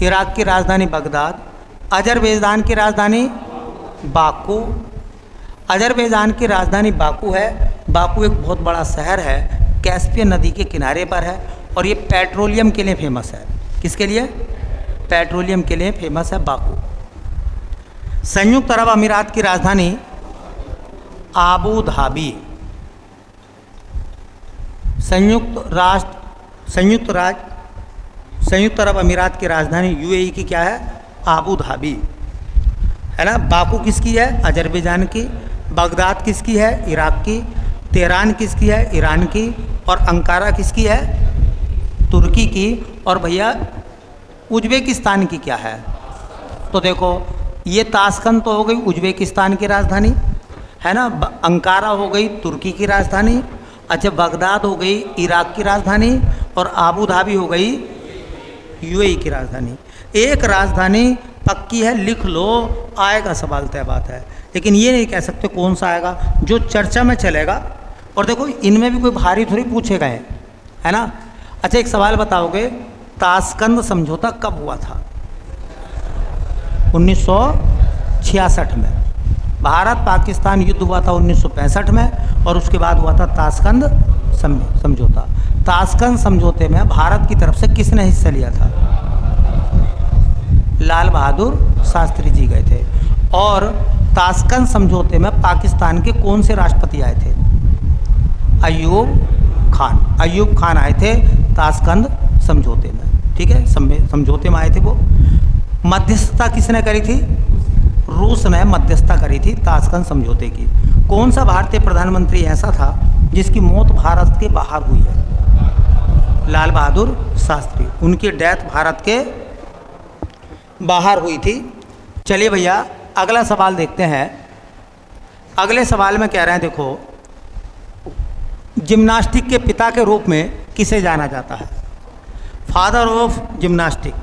इराक की राजधानी बगदाद। अजरबैजान की राजधानी बाकू। अजरबैजान की राजधानी बाकू है। बाकू एक बहुत बड़ा शहर है, कैस्पियन नदी के किनारे पर है, और ये पेट्रोलियम के लिए फेमस है। किसके लिए? पेट्रोलियम के लिए फेमस है बाकू। संयुक्त अरब अमीरात की राजधानी आबू धाबी। संयुक्त अरब अमीरात की राजधानी यूएई की क्या है? आबू धाबी, है ना। बाकू किसकी है? अजरबैजान की। बगदाद किसकी है? इराक की। तेहरान किसकी है? ईरान की। और अंकारा किसकी है? तुर्की की। और भैया उज्बेकिस्तान की क्या है? तो देखो, ये ताशकंद तो हो गई उज्बेकिस्तान की राजधानी, है ना। अंकारा हो गई तुर्की की राजधानी। अच्छा, बगदाद हो गई इराक की राजधानी, और आबू धाबी हो गई यूएई की राजधानी। एक राजधानी पक्की है, लिख लो, आएगा सवाल, तय बात है। लेकिन ये नहीं कह सकते कौन सा आएगा, जो चर्चा में चलेगा। और देखो, इनमें भी कोई भारी थोड़ी पूछे गए, है ना। अच्छा, एक सवाल बताओगे, ताशकंद समझौता कब हुआ था? 1966 में। भारत पाकिस्तान युद्ध हुआ था 1965 में, और उसके बाद हुआ था ताशकंद समझौता। ताशकंद समझौते में भारत की तरफ से किसने हिस्सा लिया था? लाल बहादुर शास्त्री जी गए थे। और ताशकंद समझौते में पाकिस्तान के कौन से राष्ट्रपति आए थे? अयूब खान। अयूब खान आए थे ताशकंद समझौते में, ठीक है। समझौते में आए थे वो। मध्यस्थता किसने करी थी? रूस ने मध्यस्थता करी थी ताशकंद समझौते की। कौन सा भारतीय प्रधानमंत्री ऐसा था जिसकी मौत भारत के बाहर हुई है? लाल बहादुर शास्त्री। उनकी डेथ भारत के बाहर हुई थी। चलिए भैया, अगला सवाल देखते हैं। अगले सवाल में कह रहे हैं, देखो, जिम्नास्टिक के पिता के रूप में किसे जाना जाता है? Father of gymnastic.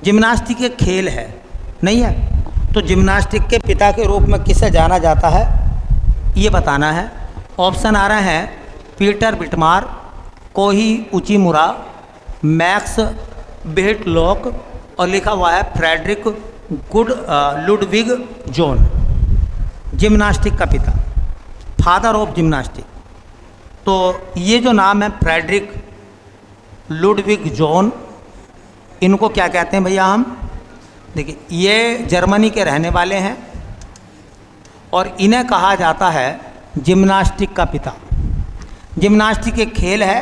जिम्नास्टिक एक खेल है, नहीं है? तो जिम्नास्टिक के पिता के रूप में किसे जाना जाता है, ये बताना है। ऑप्शन आ रहे हैं पीटर विटमार, कोही उचिमुरा, मैक्स बेहटलॉक, और लिखा हुआ है फ्रेडरिक लुडविग जोन। जिम्नास्टिक का पिता, फादर ऑफ जिम्नास्टिक। तो ये जो नाम है फ्रेडरिक लुडविग जोन, इनको क्या कहते हैं भैया हम? देखिए, ये जर्मनी के रहने वाले हैं, और इन्हें कहा जाता है जिम्नास्टिक का पिता। जिम्नास्टिक एक खेल है।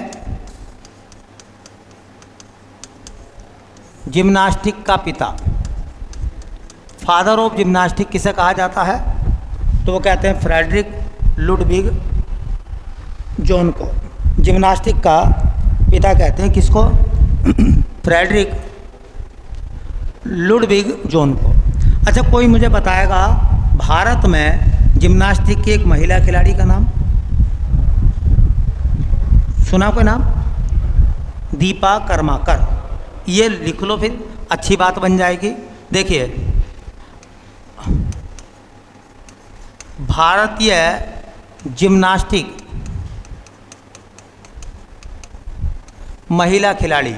जिम्नास्टिक का पिता, फादर ऑफ जिम्नास्टिक किसे कहा जाता है? तो वो कहते हैं फ्रेडरिक लुडविग जोन को। जिम्नास्टिक का पिता कहते हैं किसको? फ्रेडरिक लुडविग जोन को। अच्छा, कोई मुझे बताएगा भारत में जिम्नास्टिक की एक महिला खिलाड़ी का नाम सुना? कोई नाम? दीपा कर्माकर। ये लिख लो, फिर अच्छी बात बन जाएगी। देखिए, भारतीय जिम्नास्टिक महिला खिलाड़ी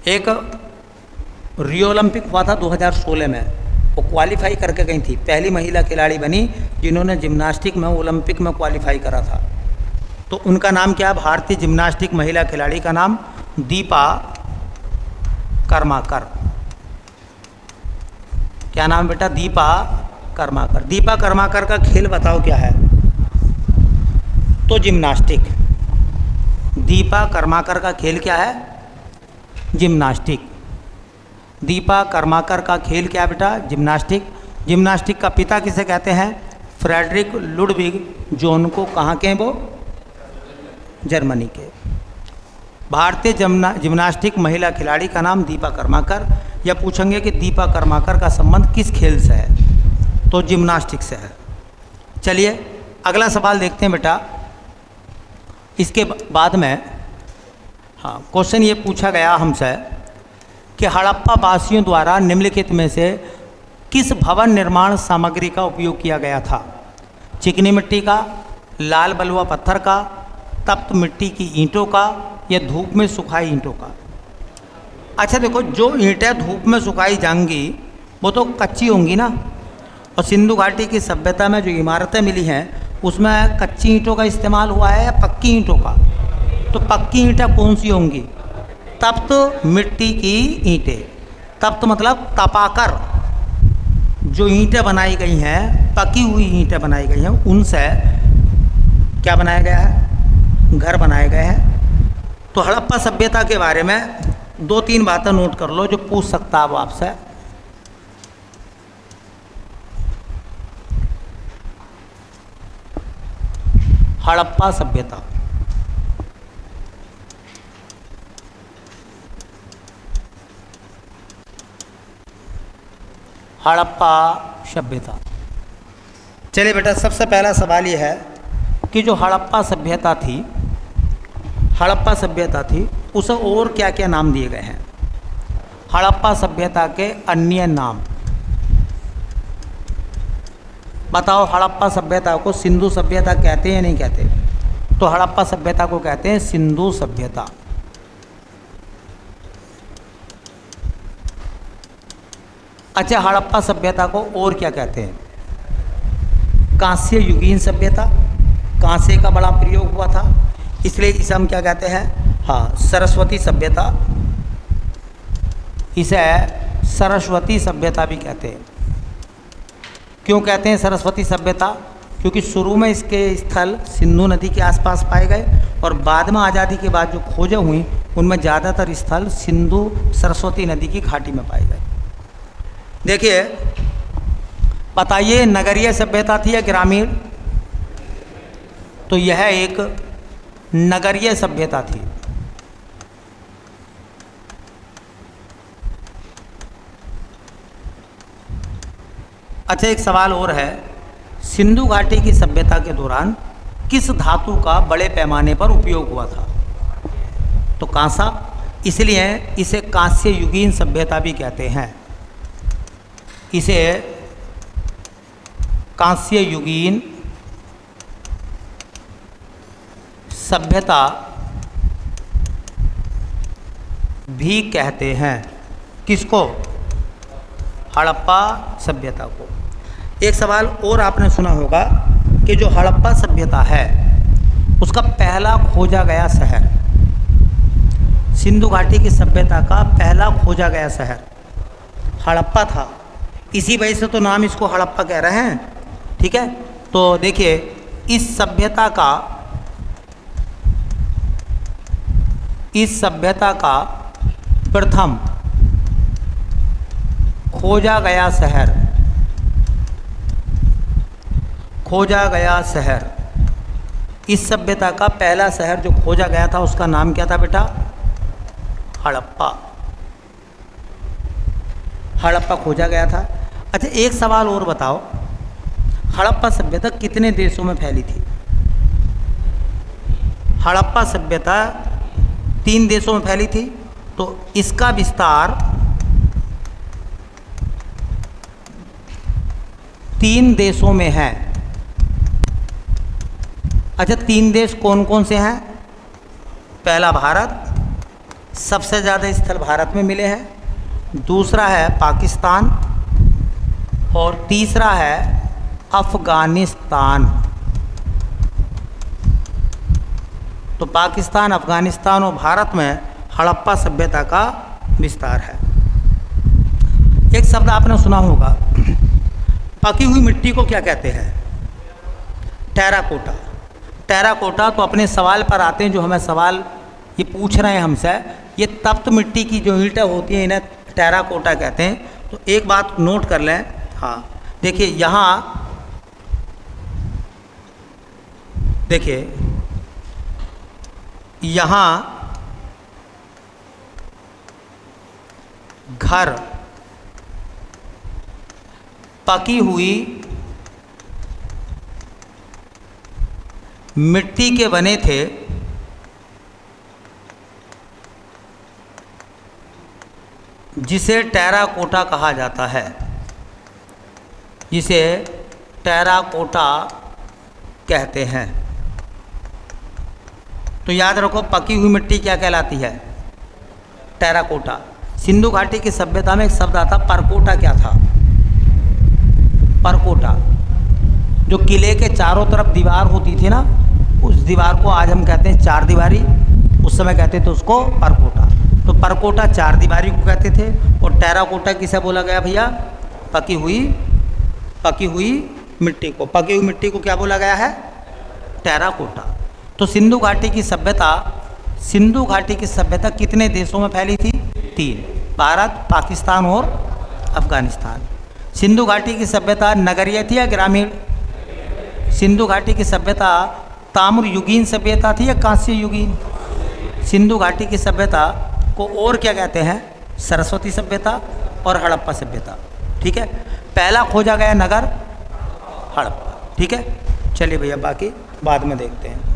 एक रियो ओलंपिक हुआ था 2016 में, वो क्वालिफाई करके गई थी। पहली महिला खिलाड़ी बनी जिन्होंने जिम्नास्टिक में ओलंपिक में क्वालिफाई करा था। तो उनका नाम क्या है? भारतीय जिम्नास्टिक महिला खिलाड़ी का नाम दीपा कर्माकर। क्या नाम बेटा? दीपा कर्माकर। दीपा कर्माकर का खेल बताओ क्या है? तो जिम्नास्टिक। दीपा कर्माकर का खेल क्या है? जिम्नास्टिक। दीपा कर्माकर का खेल क्या बेटा? जिम्नास्टिक। जिम्नास्टिक का पिता किसे कहते हैं? फ्रेडरिक लुडविग जोन को। कहाँ के हैं वो? जर्मनी के। भारतीय जिम्नास्टिक महिला खिलाड़ी का नाम दीपा कर्माकर। या पूछेंगे कि दीपा कर्माकर का संबंध किस खेल से है? तो जिम्नास्टिक से है। चलिए अगला सवाल देखते हैं बेटा। इसके बाद में क्वेश्चन ये पूछा गया हमसे कि हड़प्पा वासियों द्वारा निम्नलिखित में से किस भवन निर्माण सामग्री का उपयोग किया गया था? चिकनी मिट्टी का, लाल बलुआ पत्थर का, तप्त मिट्टी की ईंटों का, या धूप में सुखाई ईंटों का? अच्छा देखो, जो ईंटें धूप में सुखाई जाएंगी वो तो कच्ची होंगी ना, और सिंधु घाटी की सभ्यता में जो इमारतें मिली हैं उसमें कच्ची ईंटों का इस्तेमाल हुआ है या पक्की ईंटों का? तो पक्की ईंटें कौन सी होंगी? तप्त मिट्टी की ईंटें। तप्त मतलब तपाकर जो ईंटें बनाई गई हैं, पकी हुई ईंटें बनाई गई हैं, उनसे क्या बनाया गया है? घर बनाए गए हैं। तो हड़प्पा सभ्यता के बारे में 2-3 बातें नोट कर लो जो पूछ सकता है वो आपसे। हड़प्पा सभ्यता, हड़प्पा सभ्यता। चलिए बेटा, सबसे पहला सवाल ये है कि जो हड़प्पा सभ्यता थी उसे और क्या क्या नाम दिए गए हैं? हड़प्पा सभ्यता के अन्य नाम बताओ। हड़प्पा सभ्यता को सिंधु सभ्यता कहते हैं या नहीं कहते? तो हड़प्पा सभ्यता को कहते हैं सिंधु सभ्यता। अच्छा, हड़प्पा सभ्यता को और क्या कहते हैं? कांस्य युगीन सभ्यता। कांसे का बड़ा प्रयोग हुआ था इसलिए इसे हम क्या कहते हैं? सरस्वती सभ्यता। इसे सरस्वती सभ्यता भी कहते हैं। क्यों कहते हैं सरस्वती सभ्यता? क्योंकि शुरू में इसके स्थल सिंधु नदी के आसपास पाए गए और बाद में आज़ादी के बाद जो खोजें हुई उनमें ज़्यादातर स्थल सिंधु सरस्वती नदी की घाटी में पाए गए। देखिए, बताइए नगरीय सभ्यता थी या ग्रामीण? तो यह एक नगरीय सभ्यता थी। अच्छा, एक सवाल और है, सिंधु घाटी की सभ्यता के दौरान किस धातु का बड़े पैमाने पर उपयोग हुआ था? तो कांसा, इसलिए इसे कांस्य युगीन सभ्यता भी कहते हैं। इसे कांस्य युगीन सभ्यता भी कहते हैं। किसको? हड़प्पा सभ्यता को। एक सवाल और आपने सुना होगा कि जो हड़प्पा सभ्यता है उसका पहला खोजा गया शहर, सिंधु घाटी की सभ्यता का पहला खोजा गया शहर हड़प्पा था। इसी वजह से तो नाम इसको हड़प्पा कह रहे हैं। ठीक है, तो देखिए इस सभ्यता का प्रथम खोजा गया शहर, इस सभ्यता का पहला शहर जो खोजा गया था उसका नाम क्या था बेटा? हड़प्पा। हड़प्पा खोजा गया था। अच्छा, एक सवाल और बताओ, हड़प्पा सभ्यता कितने देशों में फैली थी? हड़प्पा सभ्यता 3 देशों में फैली थी। तो इसका विस्तार 3 देशों में है। अच्छा, 3 देश कौन कौन से हैं? पहला भारत, सबसे ज़्यादा स्थल भारत में मिले हैं। दूसरा है पाकिस्तान और तीसरा है अफ़गानिस्तान। तो पाकिस्तान, अफ़गानिस्तान और भारत में हड़प्पा सभ्यता का विस्तार है। एक शब्द आपने सुना होगा, पकी हुई मिट्टी को क्या कहते हैं? टेराकोटा। टेराकोटा। तो अपने सवाल पर आते हैं, जो हमें सवाल ये पूछ रहे हैं हमसे, ये तप्त मिट्टी की जो ईंटें होती हैं इन्हें टेराकोटा कहते हैं। तो एक बात नोट कर लें, हाँ देखिए यहाँ, देखिए यहाँ घर पकी हुई मिट्टी के बने थे, जिसे टेराकोटा कहा जाता है, जिसे टेराकोटा कहते हैं। तो याद रखो पकी हुई मिट्टी क्या कहलाती है? टेराकोटा। सिंधु घाटी की सभ्यता में एक शब्द आता परकोटा। क्या था? परकोटा। जो किले के चारों तरफ दीवार होती थी ना, उस दीवार को आज हम कहते हैं चार दीवारी, उस समय कहते थे उसको परकोटा। तो परकोटा चार दीवारी को कहते थे, और टेराकोटा किसे बोला गया भैया? पकी हुई मिट्टी को। पकी हुई मिट्टी को क्या बोला गया है? टेराकोटा। तो सिंधु घाटी की सभ्यता कितने देशों में फैली थी? 3, भारत, पाकिस्तान और अफगानिस्तान। सिंधु घाटी की सभ्यता नगरीय थी या ग्रामीण? सिंधु घाटी की सभ्यता ताम्र युगीन सभ्यता थी या कांस्य युगीन? सिंधु घाटी की सभ्यता को और क्या कहते हैं? सरस्वती सभ्यता और हड़प्पा सभ्यता। ठीक है, पहला खोजा गया नगर हड़प्पा। ठीक है, चलिए भैया बाकी बाद में देखते हैं।